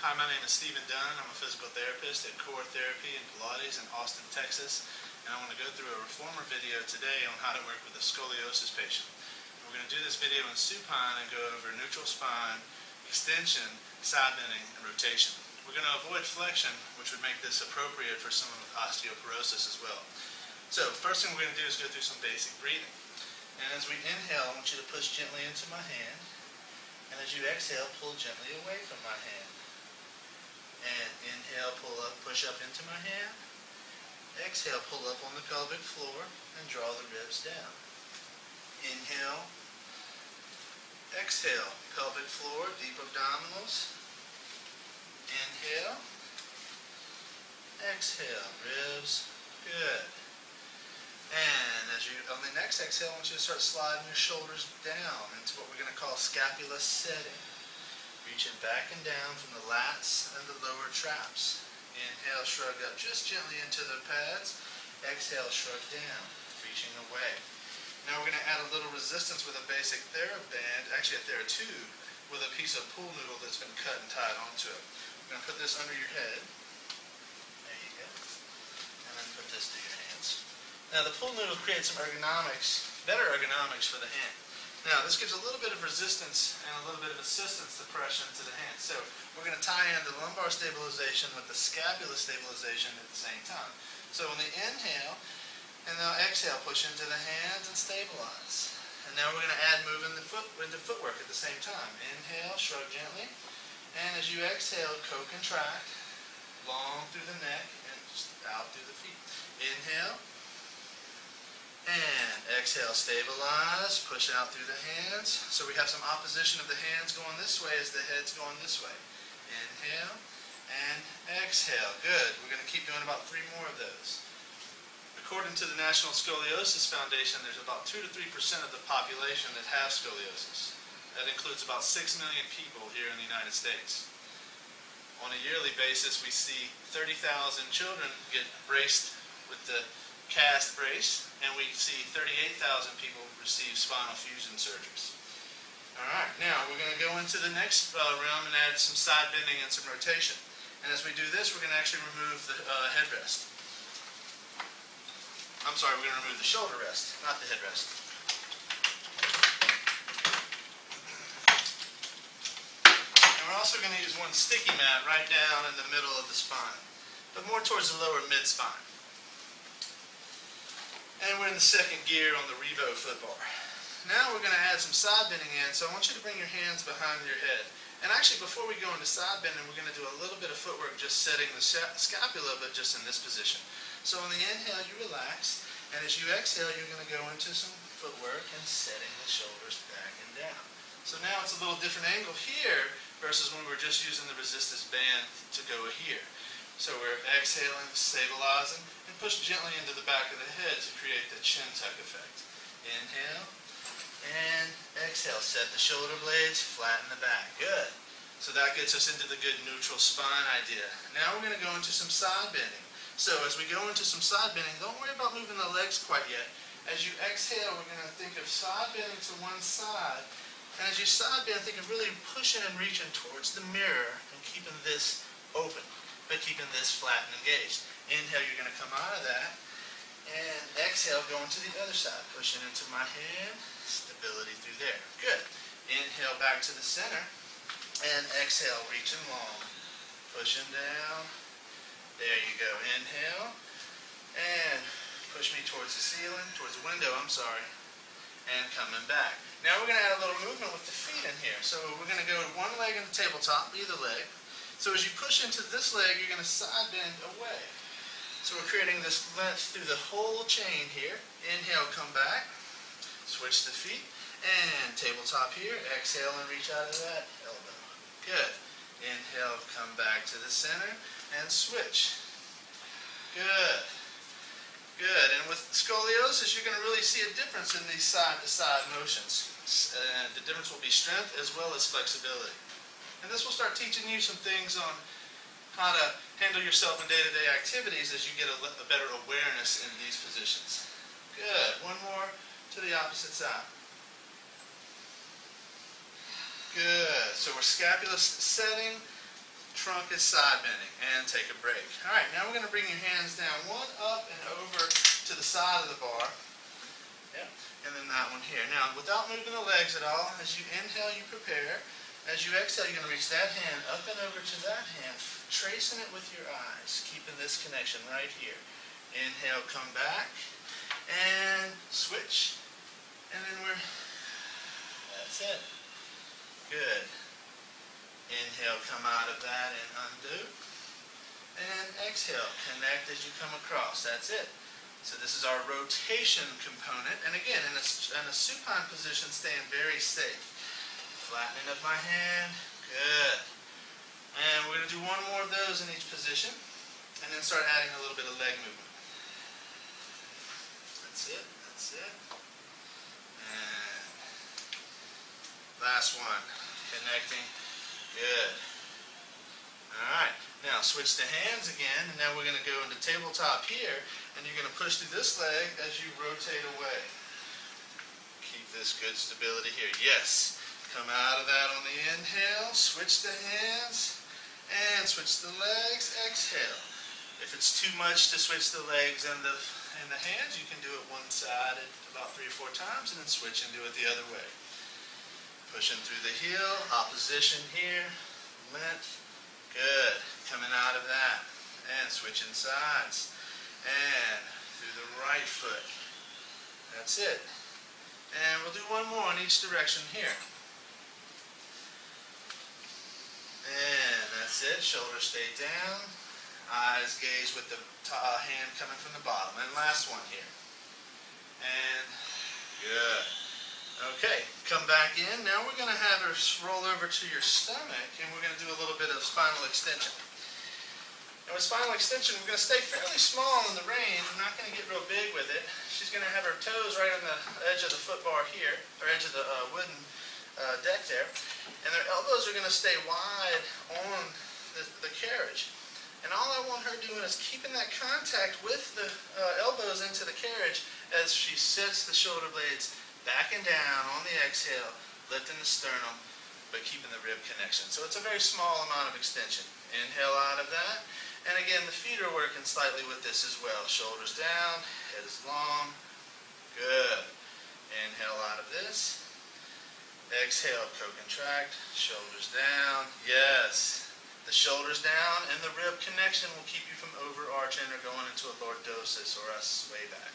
Hi, my name is Dunn. I'm a physical therapist at Core Therapy in Pilates in Austin, Texas. And I want to go through a reformer video today on how to work with a scoliosis patient. And we're going to do this video in supine and go over neutral spine, extension, side bending, and rotation. We're going to avoid flexion, which would make this appropriate for someone with osteoporosis as well. So first thing we're going to do is go through some basic breathing. And as we inhale, I want you to push gently into my hand. And as you exhale, pull gently away from my hand. And inhale, pull up, push up into my hand. Exhale, pull up on the pelvic floor and draw the ribs down. Inhale. Exhale, pelvic floor, deep abdominals. Inhale. Exhale, ribs. Good. And on the next exhale, I want you to start sliding your shoulders down into what we're going to call scapula setting. Reaching back and down from the lats and the lower traps. Inhale, shrug up just gently into the pads. Exhale, shrug down, reaching away. Now we're going to add a little resistance with a basic TheraBand, actually a TheraTube, with a piece of pool noodle that's been cut and tied onto it. We're going to put this under your head. There you go. And then put this to your hands. Now the pool noodle creates some ergonomics, better ergonomics for the hand. Now this gives a little bit of resistance and a little bit of assistance to pressure into the hand. So we're going to tie in the lumbar stabilization with the scapula stabilization at the same time. So on the inhale, and now exhale, push into the hands and stabilize. And now we're going to add moving the footwork at the same time. Inhale, shrug gently. And as you exhale, co-contract, long through the neck and just out through the feet. Inhale. And exhale, stabilize, push out through the hands. So we have some opposition of the hands going this way as the head's going this way. Inhale and exhale. Good. We're going to keep doing about 3 more of those. According to the National Scoliosis Foundation, there's about 2 to 3% of the population that have scoliosis. That includes about 6 million people here in the United States. On a yearly basis, we see 30,000 children get braced with the cast brace, and we see 38,000 people receive spinal fusion surgeries. Alright, now we're going to go into the next realm and add some side bending and some rotation. And as we do this, we're going to actually remove the headrest. I'm sorry, we're going to remove the shoulder rest, not the headrest. And we're also going to use one sticky mat right down in the middle of the spine, but more towards the lower mid-spine. And we're in the second gear on the Revo foot bar. Now we're going to add some side bending in, so I want you to bring your hands behind your head. And actually, before we go into side bending, we're going to do a little bit of footwork just setting the scapula, but just in this position. So on the inhale, you relax, and as you exhale, you're going to go into some footwork and setting the shoulders back and down. So now it's a little different angle here versus when we were just using the resistance band to go here. So we're exhaling, stabilizing, and push gently into the back of the head to create the chin tuck effect. Inhale, and exhale. Set the shoulder blades, flatten the back. Good. So that gets us into the good neutral spine idea. Now we're going to go into some side bending. So as we go into some side bending, don't worry about moving the legs quite yet. As you exhale, we're going to think of side bending to one side. And as you side bend, think of really pushing and reaching towards the mirror and keeping this open, but keeping this flat and engaged. Inhale, you're going to come out of that. And exhale, going to the other side. Pushing into my hand. Stability through there. Good. Inhale back to the center. And exhale, reaching long. Pushing down. There you go. Inhale. And push me towards the ceiling, towards the window, I'm sorry. And coming back. Now we're going to add a little movement with the feet in here. So we're going to go one leg in the tabletop, either leg. So as you push into this leg, you're going to side bend away. So we're creating this length through the whole chain here. Inhale, come back. Switch the feet. And tabletop here. Exhale and reach out of that elbow. Good. Inhale, come back to the center. And switch. Good. Good. And with scoliosis, you're going to really see a difference in these side-to-side motions. The difference will be strength as well as flexibility. And this will start teaching you some things on how to handle yourself in day-to-day activities as you get a better awareness in these positions. Good. One more to the opposite side. Good. So we're scapula setting, trunk is side bending, and take a break. Alright, now we're going to bring your hands down, one up and over to the side of the bar. Yep. And then that one here. Now, without moving the legs at all, as you inhale, you prepare. As you exhale, you're going to reach that hand up and over to that hand, tracing it with your eyes, keeping this connection right here. Inhale, come back, and switch. And then that's it. Good. Inhale, come out of that and undo. And exhale, connect as you come across. That's it. So this is our rotation component. And again, in a supine position, staying very safe. Flattening of my hand. Good. And we're going to do one more of those in each position. And then start adding a little bit of leg movement. That's it. That's it. And last one. Connecting. Good. Alright, now switch the hands again, and now we're going to go into tabletop here, and you're going to push through this leg as you rotate away. Keep this good stability here. Yes. Come out of that on the inhale, switch the hands, and switch the legs, exhale. If it's too much to switch the legs and the hands, you can do it one-sided about 3 or 4 times, and then switch and do it the other way. Pushing through the heel, opposition here, length, good. Coming out of that, and switching sides, and through the right foot. That's it. And we'll do one more in each direction here. And that's it. Shoulders stay down, eyes gaze with the hand coming from the bottom. And last one here. And good. Okay, come back in. Now we're going to have her roll over to your stomach, and we're going to do a little bit of spinal extension. And with spinal extension, we're going to stay fairly small in the range. We're not going to get real big with it. She's going to have her toes right on the edge of the foot bar here, or edge of the wooden deck there. And their elbows are going to stay wide on the carriage. And all I want her doing is keeping that contact with the elbows into the carriage as she sits the shoulder blades back and down on the exhale, lifting the sternum, but keeping the rib connection. So it's a very small amount of extension. Inhale out of that. And again, the feet are working slightly with this as well. Shoulders down, head is long. Good. Inhale out of this. Exhale, co-contract, shoulders down. Yes. The shoulders down and the rib connection will keep you from overarching or going into a lordosis or a sway back.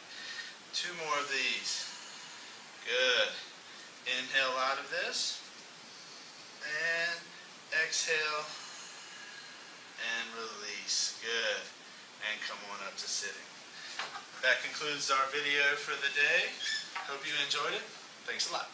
2 more of these. Good. Inhale out of this. And exhale. And release. Good. And come on up to sitting. That concludes our video for the day. Hope you enjoyed it. Thanks a lot.